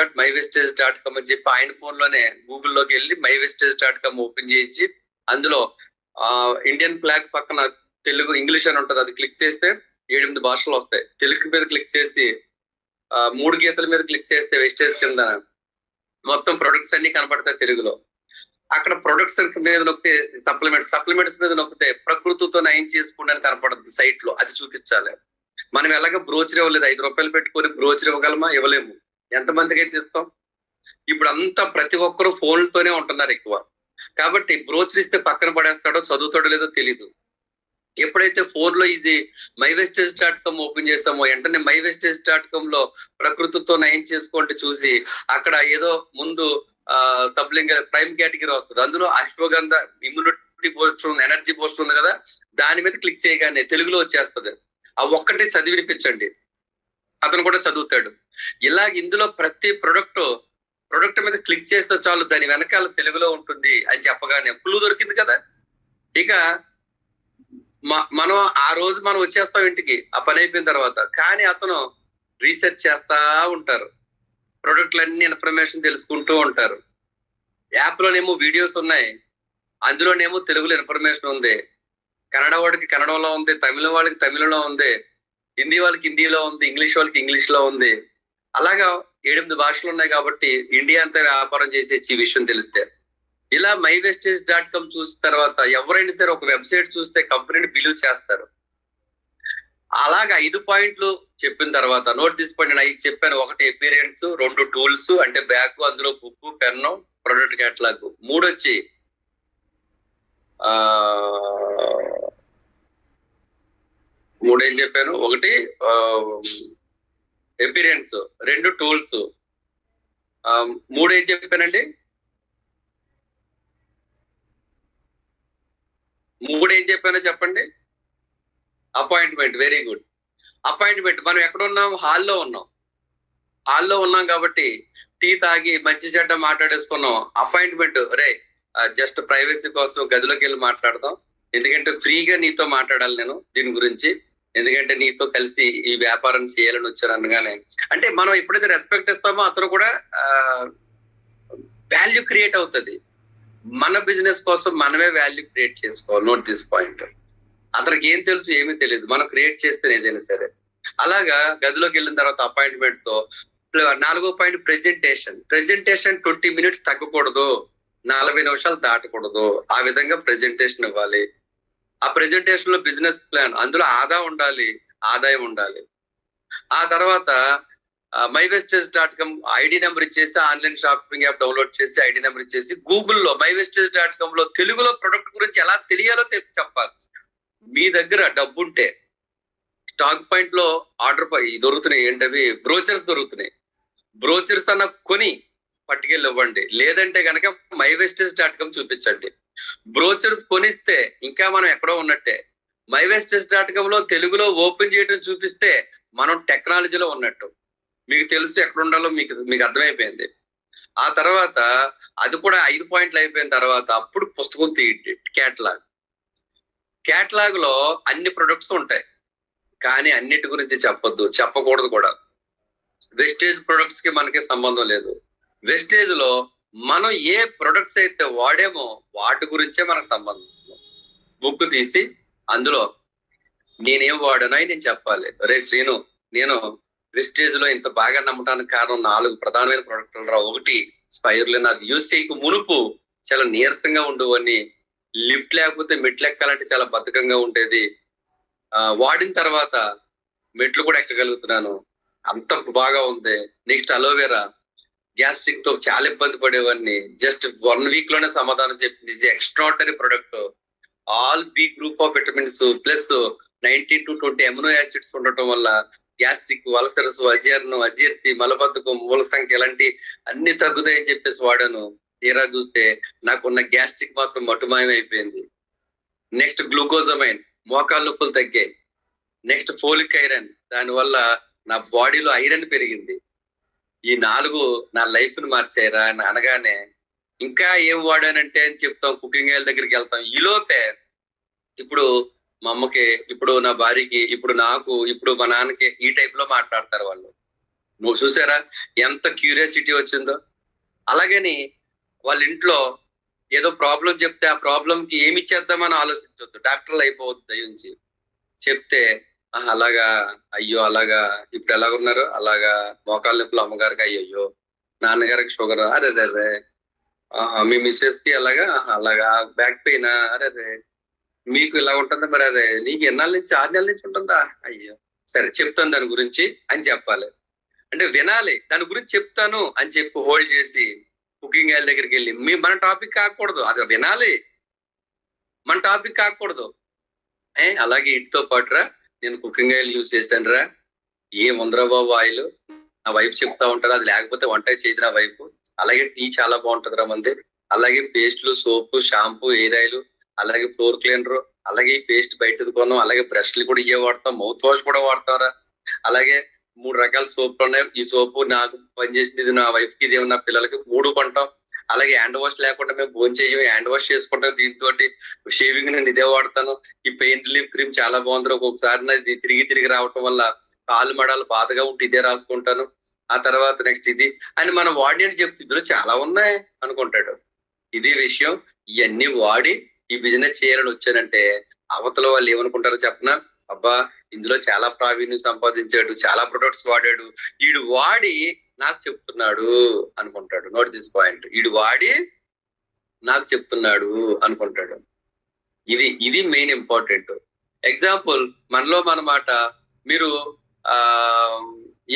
www.mywestage.com అని చెప్పి ఆయన ఫోన్ లోనే గూగుల్లోకి వెళ్ళి mywestage.com ఓపెన్ చేయించి అందులో ఇండియన్ ఫ్లాగ్ పక్కన తెలుగు ఇంగ్లీష్ అని ఉంటది, అది క్లిక్ చేస్తే 7-8 భాషలు వస్తాయి. తెలుగు మీద క్లిక్ చేసి 3 గీతల మీద క్లిక్ చేస్తే వెస్టేజ్ కింద మొత్తం ప్రొడక్ట్స్ అన్ని కనపడతాయి తెలుగులో. అక్కడ ప్రొడక్ట్స్ మీద నొక్కితే సప్లిమెంట్స్ మీద నొక్కితే ప్రకృతితో నయం చేసుకోండి అని కనపడుతుంది సైట్ లో, అది చూపించాలి. మనం ఎలాగ బ్రోచర్ ఇవ్వలేదు, 5 రూపాయలు పెట్టుకొని బ్రోచర్ ఇవ్వగలమా? ఇవ్వలేము. ఎంతమందికి అయితే ఇస్తాం? ఇప్పుడు అంతా ప్రతి ఒక్కరు ఫోన్లతోనే ఉంటున్నారు ఎక్కువ. కాబట్టి బ్రోచర్ ఇస్తే పక్కన పడేస్తాడో చదువుతాడో లేదో తెలీదు. ఎప్పుడైతే ఫోన్ లో ఇది mywestage.com ఓపెన్ చేసామో వెంటనే mywestage.com లో ప్రకృతితో నయం చేసుకోండి చూసి అక్కడ ఏదో ముందు సబ్లింగ్ ప్రైమ్ కేటగిరీ వస్తుంది, అందులో ashwagandha immunity booster energy booster ఉంది కదా, దాని మీద క్లిక్ చేయగానే తెలుగులో వచ్చేస్తుంది. ఆ ఒక్కటే చదివి వినిపించండి, అతను కూడా చదువుతాడు. ఇలాగ ఇందులో ప్రతి ప్రొడక్ట్ మీద క్లిక్ చేస్తే చాలు దాని వెనకాల తెలుగులో ఉంటుంది అని చెప్పగానే క్లూ దొరికింది కదా. ఇక మనం ఆ రోజు మనం వచ్చేస్తాం ఇంటికి ఆ పని అయిపోయిన తర్వాత, కానీ అతను రీసెర్చ్ చేస్తా ఉంటారు, ప్రొడక్ట్లన్నీ ఇన్ఫర్మేషన్ తెలుసుకుంటూ ఉంటారు. యాప్ లోనేమో వీడియోస్ ఉన్నాయి, అందులోనేమో తెలుగులో ఇన్ఫర్మేషన్ ఉంది, కన్నడ వాడికి కన్నడంలో ఉంది, తమిళ వాళ్ళకి తమిళలో ఉంది, హిందీ వాళ్ళకి హిందీలో ఉంది, ఇంగ్లీష్ వాళ్ళకి ఇంగ్లీష్ లో ఉంది. అలాగా 7-8 భాషలు ఉన్నాయి కాబట్టి ఇండియా అంతా వ్యాపారం చేసేసి ఈ విషయం తెలిస్తే. ఇలా mywestage.com చూసిన తర్వాత ఎవరైనా సరే ఒక వెబ్సైట్ చూస్తే కంపెనీని బిలీవ్ చేస్తారు. అలాగా 5 పాయింట్లు చెప్పిన తర్వాత నోట్ తీసుకోండి. నేను 5 చెప్పాను. 1 ఎపీరియన్స్, 2 టూల్స్ అంటే బ్యాగ్, అందులో బుక్, పెన్ను, ప్రొడక్ట్ క్యాటలాగ్. 3 వచ్చి ఏం చెప్పాను? 1 ఎపీరియన్స్, 2 టూల్స్, 3 ఏం చెప్పానండి? 3 ఏం చెప్పానో చెప్పండి. అపాయింట్మెంట్. Very good. అపాయింట్మెంట్. మనం ఎక్కడ ఉన్నాం? హాల్లో ఉన్నాం కాబట్టి టీ తాగి మంచి చెడ్డ మాట్లాడేసుకున్నాం. అపాయింట్మెంట్ జస్ట్ ప్రైవసీ కోసం గదిలోకి వెళ్ళి మాట్లాడదాం, ఎందుకంటే ఫ్రీగా నీతో మాట్లాడాలి నేను దీని గురించి, ఎందుకంటే నీతో కలిసి ఈ వ్యాపారం చేయాలని వచ్చారు అనగానే, అంటే మనం ఎప్పుడైతే రెస్పెక్ట్ ఇస్తామో అతను కూడా వాల్యూ క్రియేట్ అవుతుంది. మన బిజినెస్ కోసం మనమే వాల్యూ క్రియేట్ చేసుకోవాలి. Note this point. అతనికి ఏం తెలుసు? ఏమీ తెలియదు. మనం క్రియేట్ చేస్తే ఏదైనా సరే. అలాగా గదిలోకి వెళ్ళిన తర్వాత అపాయింట్మెంట్ తో 4వ పాయింట్ ప్రెజెంటేషన్. 20 మినిట్స్ తగ్గకూడదు, 40 నిమిషాలు దాటకూడదు. ఆ విధంగా ప్రెజెంటేషన్ ఇవ్వాలి. ఆ ప్రెజెంటేషన్ లో బిజినెస్ ప్లాన్, అందులో ఆదాయం ఉండాలి. ఆ తర్వాత mywestage.com ఐడి నెంబర్ ఇచ్చేసి ఆన్లైన్ షాపింగ్ యాప్ డౌన్లోడ్ చేసి ఐడి నెంబర్ ఇచ్చేసి గూగుల్లో mywestage.com లో తెలుగులో ప్రొడక్ట్ గురించి ఎలా తెలియాలో చెప్పాలి. మీ దగ్గర డబ్బుంటే స్టాక్ పాయింట్ లో ఆర్డర్ దొరుకుతున్నాయి, ఏంటవి బ్రోచర్స్ దొరుకుతున్నాయి. బ్రోచర్స్ అన్న కొని పట్టుకెళ్ళి ఇవ్వండి, లేదంటే కనుక mywestage.com చూపించండి. బ్రోచర్స్ కొనిస్తే ఇంకా మనం ఎక్కడో ఉన్నట్టే. mywestage.com లో తెలుగులో ఓపెన్ చేయడం చూపిస్తే మనం టెక్నాలజీలో ఉన్నట్టు. మీకు తెలుసు ఎక్కడ ఉండాలో మీకు అర్థమైపోయింది. ఆ తర్వాత అది కూడా 5 పాయింట్లు అయిపోయిన తర్వాత అప్పుడు పుస్తకం తీయండి. క్యాటలాగ్ లో అన్ని ప్రొడక్ట్స్ ఉంటాయి, కానీ అన్నిటి గురించి చెప్పకూడదు కూడా. వెస్టేజ్ ప్రొడక్ట్స్ కి మనకి సంబంధం లేదు. వెస్టేజ్ లో మనం ఏ ప్రొడక్ట్స్ అయితే వాడేమో వాటి గురించే మనకు సంబంధం. బుక్ తీసి అందులో నేనేం వాడానో నేను చెప్పాలి. శ్రీను, నేను వెస్టేజ్ లో ఇంత బాగా నమ్మటానికి కారణం 4 ప్రధానమైన ప్రొడక్ట్లు రా. 1 స్పైర్లిన్, అది యూజ్ చేయక మునుపు చాలా నీరసంగా ఉండేవని, లిఫ్ట్ లేకపోతే మెట్లు ఎక్కాలంటే చాలా బద్ధకంగా ఉండేది, వాడిన తర్వాత మెట్లు కూడా ఎక్కగలుగుతున్నాను, అంత బాగా ఉంది. నెక్స్ట్ అలోవెరా, గ్యాస్ట్రిక్ తో చాలా ఇబ్బంది పడేవాడిని, జస్ట్ 1 వీక్ లోనే సమాధానం చెప్పింది. ఇది extraordinary product. All B group of vitamins plus 19 to 20 amino acids ఉండటం వల్ల గ్యాస్ట్రిక్, అల్సర్స్, అజీర్ణం, అజీర్తి, మలబద్ధకం, మూల సంఖ్య ఇలాంటి అన్ని తగ్గుతాయని చెప్పేసి వాడాను. తీరా చూస్తే నాకున్న గ్యాస్ట్రిక్ మాత్రం మటుమాయం అయిపోయింది. నెక్స్ట్ గ్లూకోజమైన్, మోకాళ్ళ నొప్పులు తగ్గాయి. నెక్స్ట్ ఫోలిక్ ఐరన్, దానివల్ల నా బాడీలో ఐరన్ పెరిగింది. ఈ 4 నా లైఫ్ ని మార్చాయిరా అని అనగానే ఇంకా ఏం వాడానంటే అని చెప్తాం, కుకింగ్ ఆయిల్ దగ్గరికి వెళ్తాం. ఈలోపే ఇప్పుడు మా అమ్మకి, ఇప్పుడు నా భార్యకి, ఇప్పుడు నాకు, ఇప్పుడు మా నాన్నకి ఈ టైప్ లో మాట్లాడతారు వాళ్ళు. నువ్వు చూసారా ఎంత క్యూరియాసిటీ వచ్చిందో. అలాగని వాళ్ళ ఇంట్లో ఏదో ప్రాబ్లం చెప్తే ఆ ప్రాబ్లం కి ఏమి చేద్దామని ఆలోచించవద్దు. డాక్టర్లు అయిపోవద్దు దయించి. చెప్తే అలాగా, అయ్యో అలాగా, ఇప్పుడు ఎలాగున్నారు, అలాగా మోకాళ్ళ నొప్పులు అమ్మగారికి, అయ్యో నాన్నగారికి షుగర్, అరే అరే మీ మిస్సెస్ కి అలాగా, అలాగా బ్యాక్ పెయిన్, అరే మీకు ఇలా ఉంటుందా, మరి అదే నీకు ఎన్నాళ్ళ నుంచి, 6 నెలల నుంచి ఉంటుందా, అయ్యో సరే చెప్తాను దాని గురించి అని చెప్పాలి. అంటే వినాలి, దాని గురించి చెప్తాను అని చెప్పి హోల్డ్ చేసి కుకింగ్ ఆయిల్ దగ్గరికి వెళ్ళి మన టాపిక్ కాకూడదు, అది వినాలి, మన టాపిక్ కాకూడదు. అలాగే ఇటుతో పాటురా నేను కుకింగ్ ఆయిల్ యూజ్ చేశాను రా, ఏముందరా బాబు ఆయిల్, నా వైఫ్ చెప్తా ఉంటారు, అది లేకపోతే వంట చేయదు నా వైఫ్. అలాగే టీ చాలా బాగుంటది రా మంది, అలాగే పేస్ట్లు, సోపు, షాంపూ, ఎయిర్ ఆయిల్, అలాగే ఫ్లోర్ క్లీనర్, అలాగే ఈ పేస్ట్ బయటది కొన్నాం, అలాగే బ్రష్లు కూడా ఇవే వాడతాం, మౌత్ వాష్ కూడా వాడతారా, అలాగే 3 రకాల సోపులు ఉన్నాయి, ఈ సోపు నాకు పనిచేసింది, ఇది నా వైఫ్ కి, ఇది నా పిల్లలకి, 3 కొంటాం. అలాగే హ్యాండ్ వాష్ లేకుండా మేము భోజనం చేయము, హ్యాండ్ వాష్ చేసుకుంటాం, దీంతో షేవింగ్ నేను ఇదే వాడతాను, ఈ పెయిన్ రిలీఫ్ క్రీమ్ చాలా బాగుంది, ఒక్కొక్కసారి నాది తిరిగి రావటం వల్ల కాలు మడాలు బాధగా ఉంటే ఇదే రాసుకుంటాను, ఆ తర్వాత నెక్స్ట్ ఇది అని మనం వాడిని చెప్తే ఇందులో చాలా ఉన్నాయి అనుకుంటాడు. ఇదే విషయం, ఇవన్నీ వాడి ఈ బిజినెస్ చేయాలని వచ్చానంటే అవతల వాళ్ళు ఏమనుకుంటారో చెప్పనా, అబ్బా ఇందులో చాలా ప్రావీణ్యం సంపాదించాడు, చాలా ప్రొడక్ట్స్ వాడాడు, వీడు వాడి నాకు చెప్తున్నాడు అనుకుంటాడు. నోట్ దిస్ పాయింట్, వీడు వాడి నాకు చెప్తున్నాడు అనుకుంటాడు. ఇది మెయిన్ ఇంపార్టెంట్. ఎగ్జాంపుల్ మనలో మన మాట, మీరు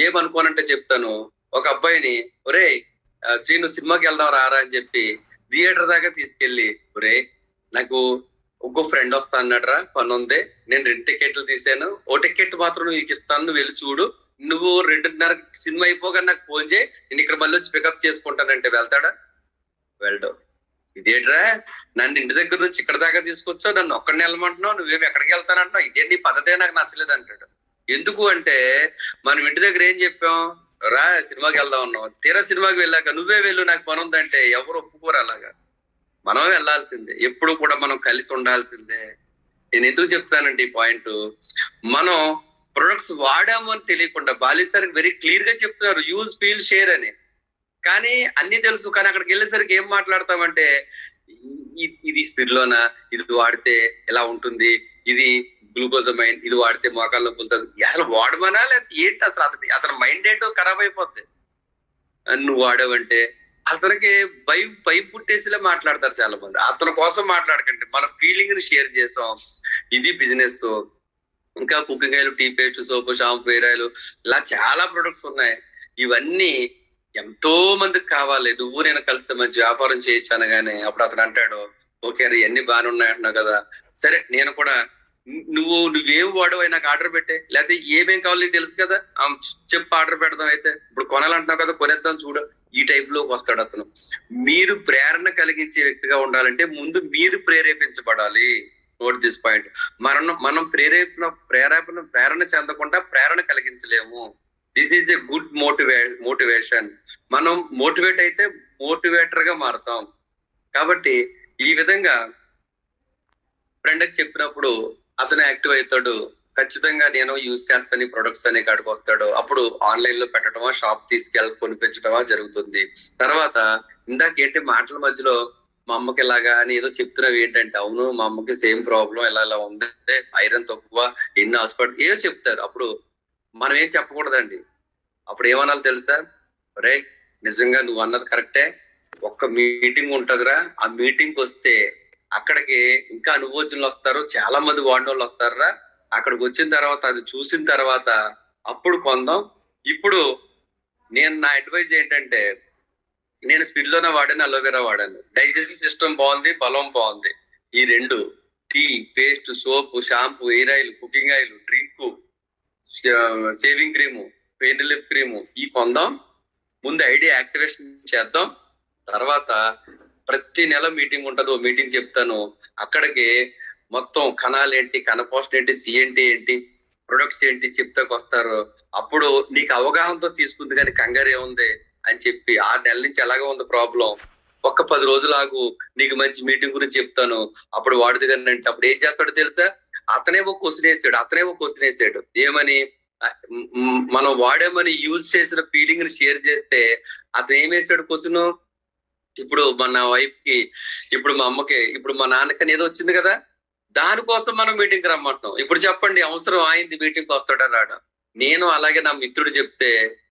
ఏమనుకోనంటే చెప్తాను, ఒక అబ్బాయిని ఒరే శ్రీను సినిమాకి వెళ్దాం రారా అని చెప్పి థియేటర్ దాకా తీసుకెళ్లి, ఒరే నాకు ఇంకో ఫ్రెండ్ వస్తా అన్నాడు రా, పని ఉంది, నేను 2 టికెట్లు తీసాను, ఓ టికెట్ మాత్రం నీకు ఇస్తాను, నువ్వు వెళ్ళి చూడు, నువ్వు 2:30 సినిమా అయిపోగా నాకు ఫోన్ చేయి, నేను ఇక్కడ మళ్ళీ వచ్చి పికప్ చేసుకుంటానంటే వెళ్తాడా? వెళ్ళడు. ఇదేట్రా నన్ను ఇంటి దగ్గర నుంచి ఇక్కడ దాకా తీసుకొచ్చావు, నన్ను ఒక్కడిని వెళ్ళమంటున్నావు, నువ్వేమి ఎక్కడికి వెళ్తానంటున్నావు, ఇదే నీ పద్ధతే నాకు నచ్చలేదు అంటాడు. ఎందుకు అంటే మనం ఇంటి దగ్గర ఏం చెప్పాం, రా సినిమాకి వెళ్దాం అన్నాం, తీరా సినిమాకి వెళ్ళాక నువ్వే వెళ్ళు నాకు పని ఉందంటే ఎవరు ఒప్పుకోరు. అలాగా మనం వెళ్ళాల్సిందే, ఎప్పుడు కూడా మనం కలిసి ఉండాల్సిందే. నేను ఎందుకు చెప్తానంటే ఈ పాయింట్, మనం ప్రొడక్ట్స్ వాడాము అని తెలియకుండా బాలిసరికి వెరీ క్లియర్ గా చెప్తున్నారు, యూజ్, ఫీల్, షేర్ అని, కానీ అన్ని తెలుసు, కానీ అక్కడికి వెళ్ళేసరికి ఏం మాట్లాడతామంటే ఇది స్పిర్లోనా, ఇది వాడితే ఎలా ఉంటుంది, ఇది గ్లూకోజమైన్, ఇది వాడితే మోకాళ్ళ నొప్పులుతుంది, అసలు వాడమనా లేకపోతే ఏంటి అసలు, అతని మైండ్ ఏంటో ఖరాబ్ అయిపోద్ది. నువ్వు వాడవంటే అతనికి భయం పుట్టేసిలా మాట్లాడతారు చాలా మంది. అతని కోసం మాట్లాడకండి, మన ఫీలింగ్ ని షేర్ చేసాం, ఇది బిజినెస్. ఇంకా cooking oil, tea paste, soap, shampoo, hair oil, ఇలా చాలా ప్రొడక్ట్స్ ఉన్నాయి. ఇవన్నీ ఎంతో మందికి కావాలి, నువ్వు నేను కలిస్తే మంచి వ్యాపారం చేయొచ్చు అనగానే అప్పుడు అతను అంటాడు, ఓకే అరే ఇవన్నీ బాగానే ఉన్నాయంటున్నావు కదా, సరే నేను కూడా, నువ్వేం వాడవు నాకు ఆర్డర్ పెట్టే, లేకపోతే ఏమేం కావాలి తెలుసు కదా, చెప్పు ఆర్డర్ పెడదాం, అయితే ఇప్పుడు కొనాలంటున్నావు కదా కొనేద్దాం చూడు, ఈ టైప్ లోకి వస్తాడు అతను. మీరు ప్రేరణ కలిగించే వ్యక్తిగా ఉండాలంటే ముందు మీరు ప్రేరేపించబడాలి. నోట్ దిస్ పాయింట్, మనం ప్రేరణ చెందకుండా ప్రేరణ కలిగించలేము. This is a good motivation. మనం మోటివేట్ అయితే మోటివేటర్ గా మారుతాం. కాబట్టి ఈ విధంగా ఫ్రెండ్కి చెప్పినప్పుడు అతను యాక్టివ్ అవుతాడు, ఖచ్చితంగా నేను యూజ్ చేస్తాను ప్రొడక్ట్స్ అనే కాడికి వస్తాడు. అప్పుడు ఆన్లైన్ లో పెట్టడమా, షాప్ తీసుకెళ్ళి కొనిపించడమా జరుగుతుంది. తర్వాత ఇందాక ఏంటి మాటల మధ్యలో మా అమ్మకి ఇలాగా అని ఏదో చెప్తున్నావు ఏంటంటే, అవును మా అమ్మకి సేమ్ ప్రాబ్లం ఇలా ఉంది, ఐరన్ తక్కువ, ఎన్ని హాస్పిటల్ ఏదో చెప్తారు. అప్పుడు మనం ఏం చెప్పకూడదండి. అప్పుడు ఏమనాలి తెలుసా, రే నిజంగా నువ్వు అన్నది కరెక్టే, ఒక్క మీటింగ్ ఉంటదిరా, ఆ మీటింగ్ వస్తే అక్కడికి ఇంకా అనుభవజ్ఞులు వస్తారు, చాలా మంది వాడిన వాళ్ళు వస్తారా, అక్కడికి వచ్చిన తర్వాత అది చూసిన తర్వాత అప్పుడు కొందాం. ఇప్పుడు నేను నా అడ్వైజ్ ఏంటంటే, నేను స్పిల్లోనే వాడాను, అలోవెరా వాడాను, డైజెస్టివ్ సిస్టమ్ బాగుంది, బలం బాగుంది. ఈ 2 tea, paste, soap, shampoo, hair oil, cooking oil, drink, shaving cream, pain relief cream, ఈ కొందాం. ముందు ఐడియా యాక్టివేషన్ చేద్దాం. తర్వాత ప్రతి నెల మీటింగ్ ఉంటుంది, ఓ మీటింగ్ చెప్తాను, అక్కడికి మొత్తం కణాలు ఏంటి, కణపోషణ ఏంటి, సిఎన్టీ ఏంటి, ప్రొడక్ట్స్ ఏంటి చెప్తాకు వస్తారు. అప్పుడు నీకు అవగాహనతో తీసుకుంది, కానీ కంగారు ఏముంది అని చెప్పి 6 నెలల నుంచి ఎలాగో ఉంది ప్రాబ్లం, ఒక్క 10 రోజులు ఆగు, నీకు మంచి మీటింగ్ గురించి చెప్తాను, అప్పుడు వాడుది కానీ అంటే అప్పుడు ఏం చేస్తాడో తెలుసా, అతనే ఒక క్వశ్చన్ వేసాడు ఏమని, మనం వాడామని యూజ్ చేసిన ఫీలింగ్ ని షేర్ చేస్తే అతను ఏం వేసాడు క్వశ్చన్, ఇప్పుడు మన వైఫ్ కి, ఇప్పుడు మా అమ్మకి, ఇప్పుడు మా నాన్నకని ఏదో వచ్చింది కదా, దానికోసం మనం మీటింగ్ రమ్మంటున్నాం. ఇప్పుడు చెప్పండి, అవసరం అయింది మీటింగ్ వస్తాడా రాడా? నేను అలాగే నా మిత్రుడు చెప్తే